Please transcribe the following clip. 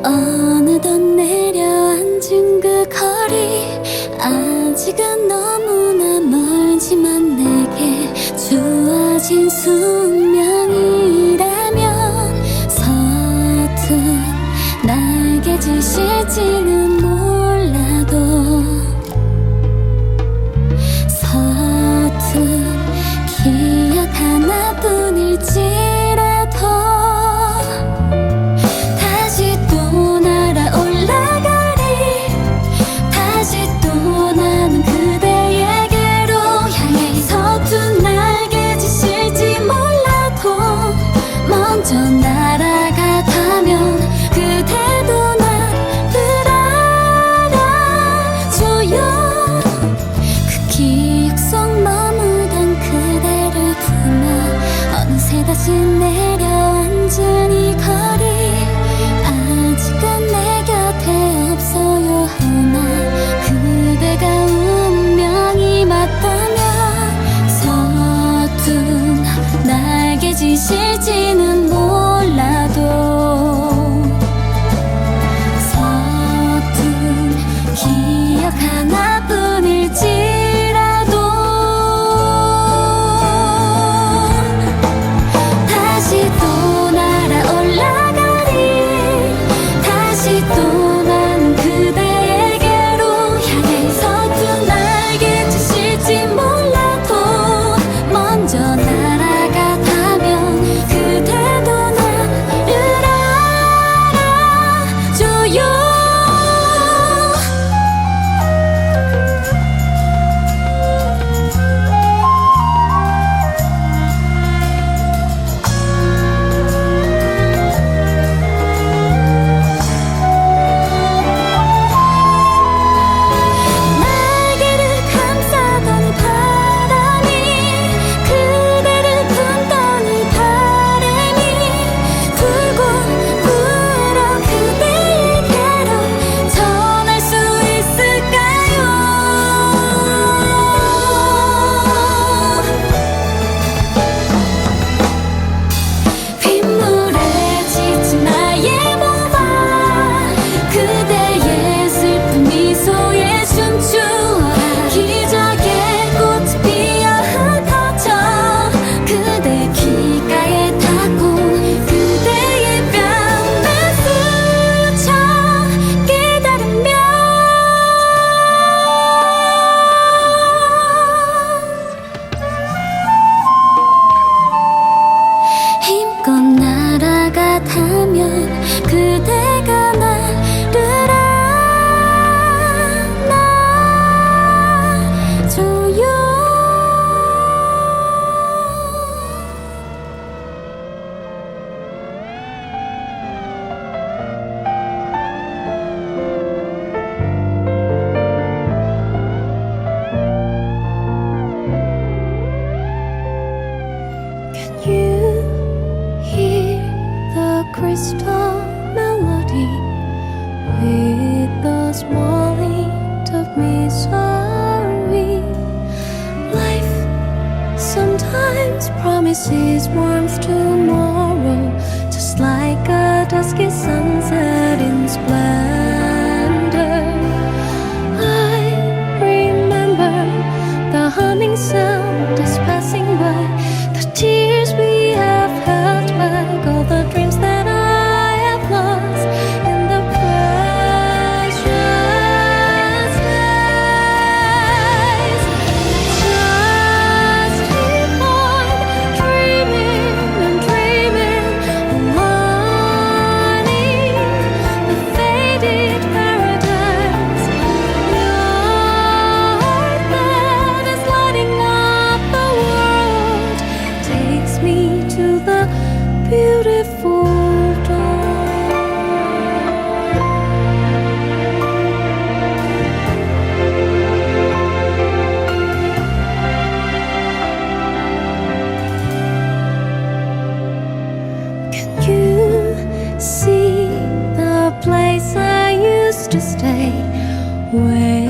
어느덧 내려앉은 그 거리 아직은 너무나 멀지만 내게 주어진 숙명이라면 서툰 날개짓일지는 몰라도 서툰 기억 하나뿐일지라도 다시 또 날아올라가리 다시 또 나는 그대에게로 향해 서툰 날개짓일지 몰라도 먼저 날아가다면 그대도 나를 알아줘요 그 기억 속 머무던 그대를 품어 어느새 다시 내려앉은 이 거리 아직은 내 곁에 없어요 하나 그대가 운명이 맞다면 서툰 날개짓일지는 몰라도 서툰 기억 하나뿐일지라도 다시 또 날아올라가리 다시 또 나는 그대에게로 향해 서툰 날개짓일지 몰라도 먼저 날아가다면 그대도 나를 알아줘요 날개를 감싸던 바람이 그대를 품던 이 바람이 불고 불어 그대에게로 전할 수 있을까요 빗물에 지친 나의 몸아 그대의 슬픈 미소에 춤추어라 기적의 꽃이 피어 흩어져 그대 귓가에 닿고 그대의 뺨에 스쳐 기다리며 힘껏 날아가다면 그대가 나를 안아줘요 Can you hear the crystal melody with the small hint of misery? Life sometimes promises warmth tomorrow, just like a dusky sunset in splendor. I remember the humming sound is passing by, the tears we have held back, all the dreams that I have lost in the precious days. Just keep on dreaming and dreaming, aligning the faded paradise. Your heart that is lighting up the world takes me to the beautiful dawn. Can you see the place I used to stay? Where